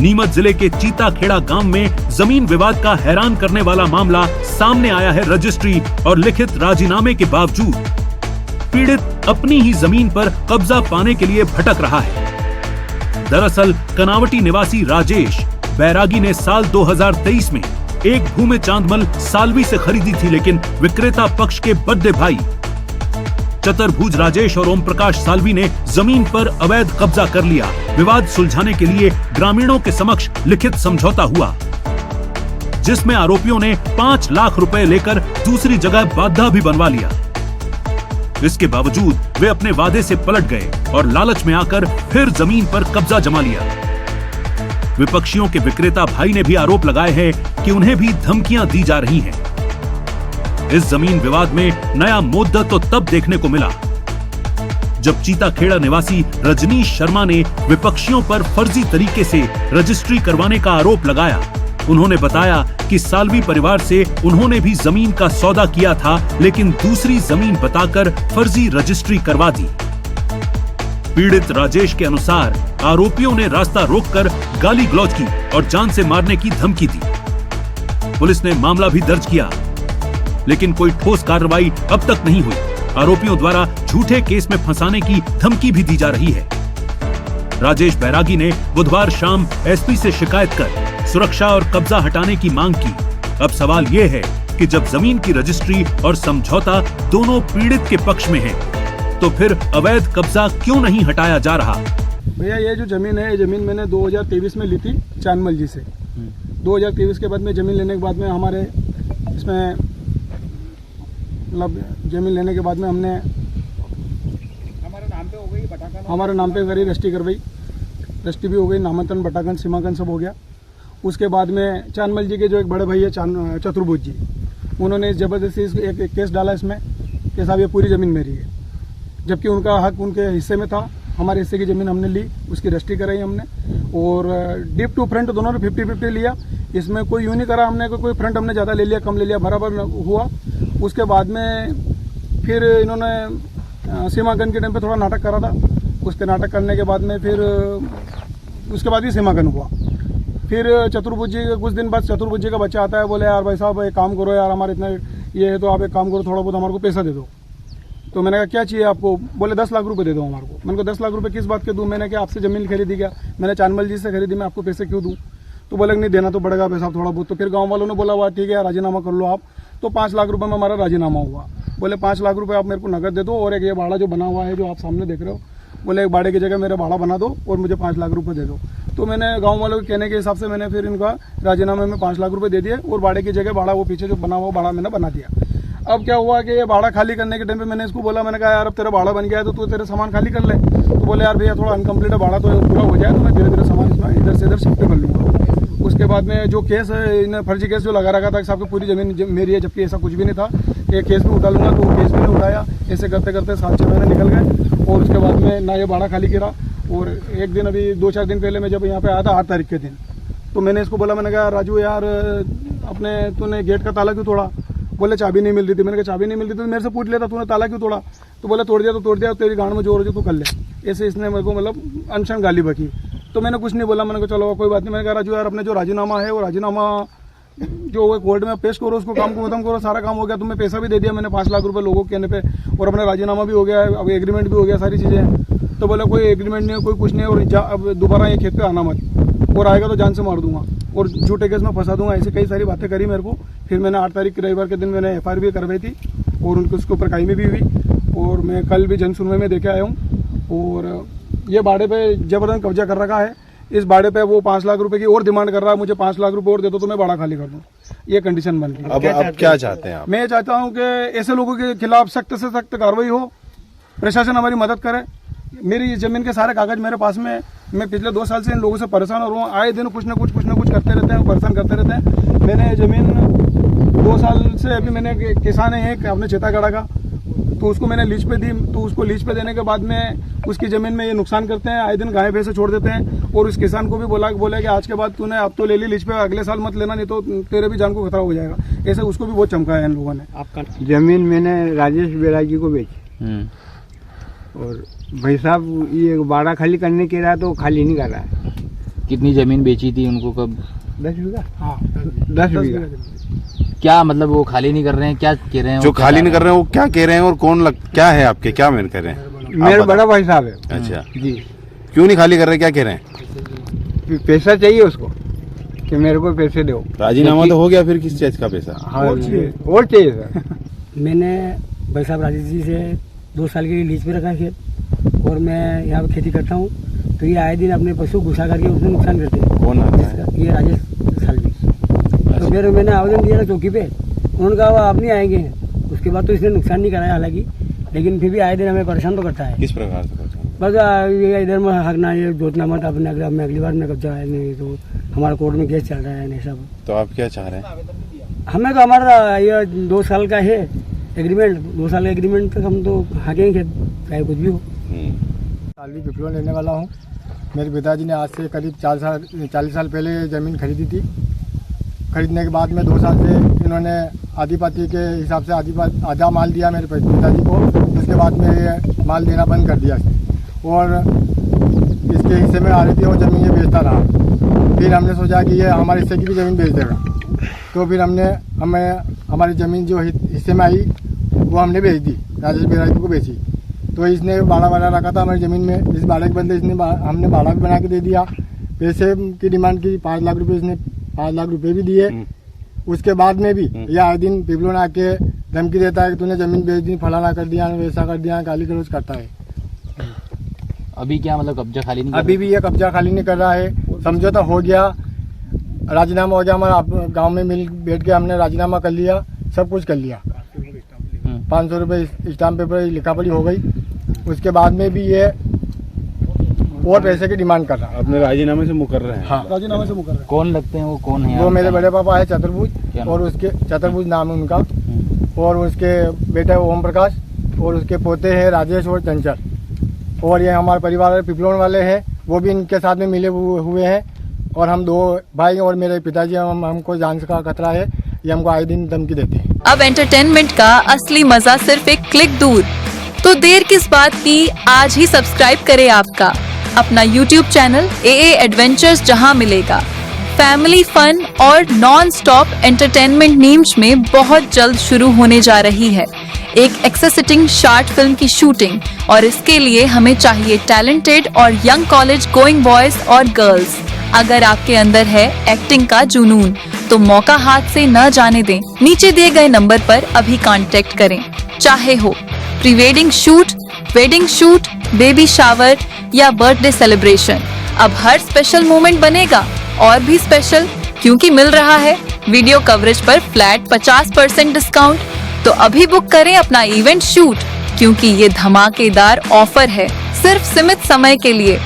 नीमच जिले के चीताखेड़ा गांव में जमीन विवाद का हैरान करने वाला मामला सामने आया है। रजिस्ट्री और लिखित राजीनामे के बावजूद पीड़ित अपनी ही जमीन पर कब्जा पाने के लिए भटक रहा है। दरअसल कनावटी निवासी राजेश बैरागी ने साल 2023 में एक भूमि चांदमल सालवी से खरीदी थी, लेकिन विक्रेता पक्ष के बड़े भाई चतुर्भुज राजेश और ओम प्रकाश सालवी ने जमीन पर अवैध कब्जा कर लिया। विवाद सुलझाने के लिए ग्रामीणों के समक्ष लिखित समझौता हुआ, जिसमें आरोपियों ने 5 लाख रुपए लेकर दूसरी जगह बाधा भी बनवा लिया। इसके बावजूद वे अपने वादे से पलट गए और लालच में आकर फिर जमीन पर कब्जा जमा लिया। विपक्षियों के विक्रेता भाई ने भी आरोप लगाए हैं कि उन्हें भी धमकियां दी जा रही हैं। इस जमीन विवाद में नया मुद्दा तो तब देखने को मिला जब चीताखेड़ा निवासी रजनीश शर्मा ने विपक्षियों पर फर्जी तरीके से रजिस्ट्री करवाने का आरोप लगाया। उन्होंने बताया कि सालवी परिवार से उन्होंने भी जमीन का सौदा किया था, लेकिन दूसरी जमीन बताकर फर्जी रजिस्ट्री करवा दी। पीड़ित राजेश के अनुसार आरोपियों ने रास्ता रोककर गाली गलौज की और जान से मारने की धमकी दी। पुलिस ने मामला भी दर्ज किया, लेकिन कोई ठोस कार्रवाई अब तक नहीं हुई। आरोपियों द्वारा झूठे केस में फंसाने की धमकी भी दी जा रही है। राजेश बैरागी ने बुधवार शाम एसपी से शिकायत कर सुरक्षा और कब्जा हटाने की मांग की। अब सवाल ये है कि जब जमीन की रजिस्ट्री और समझौता दोनों पीड़ित के पक्ष में है, तो फिर अवैध कब्जा क्यों नहीं हटाया जा रहा? भैया ये जो जमीन है, ये जमीन मैंने 2023 में ली थी चांदमल जी से। 2023 के बाद में जमीन लेने के बाद में हमारे इसमें मतलब जमीन लेने के बाद में हमने हमारे नाम पे करी, रजिस्ट्री करवाई। रजिस्ट्री भी हो गई, नामांकन, बटाकन, सीमांकन सब हो गया। उसके बाद में चांदमल जी के जो एक बड़े भाई है चतुर्भुज जी, उन्होंने जबरदस्ती एक केस डाला इसमें कि साहब ये पूरी ज़मीन मेरी है, जबकि उनका हक उनके हिस्से में था। हमारे हिस्से की ज़मीन हमने ली, उसकी रजिस्ट्री कराई हमने और डीप टू फ्रंट दोनों ने 50-50 लिया। इसमें कोई यूँ नहीं करा हमने, कोई फ्रंट हमने ज़्यादा ले लिया कम ले लिया, बराबर हुआ। उसके बाद में फिर इन्होंने सीमांकन के टाइम पे थोड़ा नाटक करा था। उसके नाटक करने के बाद में फिर उसके बाद ही सीमांकन हुआ। फिर चतुर्भुज जी कुछ दिन बाद चतुर्भुज जी का बच्चा आता है, बोले यार भाई साहब एक काम करो यार, हमारे इतना ये है तो आप एक काम करो, थोड़ा बहुत हमारे को पैसा दे दो। तो मैंने कहा क्या चाहिए आपको? बोले 10 लाख रुपए दे दो हमारे को। मैंने कहा 10 लाख रुपए किस बात के दूं? मैंने कहा आपसे जमीन खरीदी क्या? मैंने चांदमल जी से खरीदी, मैं आपको पैसे क्यों दूं? तो बोले नहीं देना तो पड़ेगा पैसा थोड़ा बहुत। तो फिर गाँव वालों ने बोला हुआ ठीक है राजीनामा कर लो आप। तो 5 लाख रुपए में हमारा राजीनामा हुआ। बोले 5 लाख रुपए आप मेरे को नगद दे दो और एक ये भाड़ा जो बना हुआ है जो आप सामने देख रहे हो, बोले एक भाड़े की जगह मेरा भाड़ा बना दो और मुझे 5 लाख रुपए दे दो। तो मैंने गांव वालों के कहने के हिसाब से मैंने फिर इनका राजीनामे में 5 लाख रुपए दे दिए और भाड़े की जगह भाड़ा वो पीछे जो बना हुआ भाड़ा मैंने बना दिया। अब क्या हुआ कि ये भाड़ा खाली करने के टाइम पे मैंने इसको बोला, मैंने कहा यार अब तेरा भाड़ा बन गया है तो तू तेरे सामान खाली कर ले। तो बोले यार भैया थोड़ा अनकम्प्लीट है, भाड़ा तो पूरा हो जाए तो मैं धीरे धीरे सामान इसमें इधर से इधर शिफ्ट कर लूँगा। उसके बाद में जो केस है, इन्हें फर्जी केस जो लगा रखा था कि साहब पूरी ज़मीन मेरी है, जबकि ऐसा कुछ भी नहीं था। एक केस भी उठा लूँगा तो वो केस भी नहीं उठाया। ऐसे करते करते 7-6 महीने निकल गए और उसके बाद में ना ये भाड़ा खाली करा। और एक दिन अभी 2-4 दिन पहले मैं जब यहाँ पे आया था 8 तारीख के दिन, तो मैंने इसको बोला, मैंने कहा राजू यार अपने तूने गेट का ताला क्यों तोड़ा? बोले चाबी नहीं मिल रही थी। मैंने कहा चाबी नहीं मिल रही थी तो मेरे से पूछ लेता तूने ताला क्यों तोड़ा? तो बोले तोड़ दिया तो तोड़ दिया, तेरी गांड में जोर हो जो तू कर ले। ऐसे इसने मेरे को मतलब अनशन गाली बकी। तो मैंने कुछ नहीं बोला, मैंने कहा चलो कोई बात नहीं। मैंने कहा राजू यार अपने जो राजीनामा है वो राजीनामा जो कोर्ट में पेश करो, उसको काम को खत्म करो, सारा काम हो गया। तुम्हें पैसा भी दे दिया मैंने 5 लाख रुपए लोगों के कहने पे और अपना राजीनामा भी हो गया है, अब एग्रीमेंट भी हो गया, सारी चीज़ें हैं। तो बोला कोई एग्रीमेंट नहीं है, कोई कुछ नहीं है और अब दोबारा ये खेत पे आना मत, और आएगा तो जान से मार दूंगा और झूठे केस में फंसा दूंगा। ऐसी कई सारी बातें करी मेरे को। फिर मैंने 8 तारीख रविवार के दिन मैंने FIR भी करवाई थी और उनको उसके ऊपर कायमी भी हुई और मैं कल भी जन सुनवाई में देखे आया हूँ। और ये भाड़े पे जबरदस्त कब्जा कर रखा है। इस भाड़े पे वो 5 लाख रुपए की और डिमांड कर रहा है, मुझे 5 लाख रुपए और दे दो तो मैं भाड़ा खाली कर दूं। ये कंडीशन बन रही है। अब क्या चाहते हैं आप? मैं चाहता हूं कि ऐसे लोगों के खिलाफ सख्त से सख्त कार्रवाई हो, प्रशासन हमारी मदद करे। मेरी ये जमीन के सारे कागज मेरे पास में, मैं पिछले 2 साल से इन लोगों से परेशान हो रहा हूँ। आए दिन कुछ ना कुछ करते रहते हैं, परेशान करते रहते हैं। मैंने जमीन 2 साल से अभी मैंने किसान है एक अपने चेतागढ़ा का, तो उसको मैंने लीज पे दी। तो उसको लीज पे देने के बाद में उसकी ज़मीन में ये नुकसान करते हैं, आए दिन गाय भैंसे छोड़ देते हैं। और उस किसान को भी बोला कि आज के बाद तूने अब तो ले ली लीज पे, अगले साल मत लेना नहीं तो तेरे भी जान को खतरा हो जाएगा। ऐसे उसको भी बहुत चमकाया है इन लोगों ने। आपका जमीन मैंने राजेश बैरागी को बेची और भाई साहब ये भाड़ा खाली करने के रहा तो खाली नहीं कर रहा है। कितनी जमीन बेची थी उनको, कब? 10 बीघा। हाँ 10 बीघा। क्या मतलब वो खाली नहीं कर रहे हैं, क्या कह रहे हैं? जो खाली नहीं कर रहे हैं वो क्या कह रहे हैं, और क्या है आपके, क्या मेन कर रहे हैं? मेरा आप बड़ा भाई साहब है। अच्छा, जी। क्यों नहीं खाली कर रहे, क्या कह रहे हैं? पैसा चाहिए उसको कि मेरे को पैसे दो। राजीनामा तो हो गया, फिर किस चीज का पैसा? हाँ और चाहिए सर। मैंने भाई साहब राजेश जी से 2 साल के लिए लीज पे रखा है खेत, और मैं यहाँ पे खेती करता हूँ। तो ये आए दिन अपने पशु घुसा करके उसमें नुकसान करते हैं। कौन आता है? ये राजेश सालवी। तो फिर मैंने आवेदन दिया था चौकी पे, उन्होंने कहा आप नहीं आएंगे। उसके बाद तो इसने नुकसान नहीं कराया हालांकि, लेकिन फिर भी आए दिन हमें परेशान तो करता है। किस प्रकार से? बस ये इधर में हकना, ये जोतना मत, अपने अगली बार में कब्जा है, नहीं तो हमारा कोर्ट में केस चल रहा है, नहीं सब। तो आप क्या चाह रहे हैं? हमें तो हमारा ये 2 साल का है एग्रीमेंट, 2 साल का एग्रीमेंट तक हम तो हाकेंगे, चाहे कुछ भी हो। सालवी विप्लव लेने वाला हूँ। मेरे पिताजी ने आज से करीब 40 साल पहले ज़मीन खरीदी थी। खरीदने के बाद में 2 साल से इन्होंने आधी पाती के हिसाब से आधा माल दिया मेरे पिताजी को। उसके बाद में ये माल देना बंद कर दिया और इसके हिस्से में आ रही थी वो ज़मीन ये बेचता रहा। फिर हमने सोचा कि ये हमारे हिस्से की भी ज़मीन बेच देगा, तो फिर हमें हमारी ज़मीन जो हिस्से में आई वो हमने बेच दी, राजेश बेराजी को बेची। तो इसने बाड़ा रखा था हमारी ज़मीन में। इस बाड़े के बदले हमने बाड़ा भी बना के दे दिया। पैसे की डिमांड की 5 लाख रुपए, इसने 5 लाख रुपए भी दिए। उसके बाद में भी ये आए दिन पिपलो ने आके धमकी देता है कि तूने ज़मीन बेच दी, फलाना कर दिया, वैसा कर दिया, गाली गलौज करता है। अभी क्या मतलब कब्जा खाली नहीं? अभी भी ये कब्जा खाली नहीं कर रहा है। समझौता हो गया, राजीनामा हो गया हमारा, गाँव में मिल बैठ के हमने राजीनामा कर लिया, सब कुछ कर लिया। 500 रुपये स्टाम्प पेपर लिखा पड़ी हो गई। उसके बाद में भी ये और पैसे की डिमांड कर रहा है। अपने राजीनामे से मुकर रहे हैं? हाँ, राजीनामे से मुकर रहा है। कौन लगते हैं वो, कौन है? वो मेरे बड़े पापा है चतुर्भुज, क्या और उसके चतुर्भुज नाम है उनका, और उसके बेटे ओम प्रकाश, और उसके पोते हैं राजेश और चंचल। और ये हमारे परिवार वाले पिपलोन वाले हैं, वो भी इनके साथ में मिले हुए हैं। और हम 2 भाई और मेरे पिताजी, हमको जान का खतरा है, ये हमको आए दिन धमकी देते हैं। अब एंटरटेनमेंट का असली मजा सिर्फ एक क्लिक दूर, तो देर किस बात की, आज ही सब्सक्राइब करें आपका अपना YouTube चैनल AA एडवेंचर्स, जहां मिलेगा फैमिली फन और नॉन स्टॉप एंटरटेनमेंट मीम्स में बहुत जल्द शुरू होने जा रही है एक एक्सेसिटिंग शॉर्ट फिल्म की शूटिंग, और इसके लिए हमें चाहिए टैलेंटेड और यंग कॉलेज गोइंग बॉयज और गर्ल्स। अगर आपके अंदर है एक्टिंग का जुनून, तो मौका हाथ से न जाने दें। नीचे दिए गए नंबर पर अभी कांटेक्ट करें। चाहे हो pre wedding shoot, wedding shoot, baby shower या बर्थडे सेलिब्रेशन, अब हर स्पेशल मोमेंट बनेगा और भी स्पेशल, क्योंकि मिल रहा है वीडियो कवरेज पर फ्लैट 50% डिस्काउंट। तो अभी बुक करें अपना इवेंट शूट, क्योंकि ये धमाकेदार ऑफर है सिर्फ सीमित समय के लिए।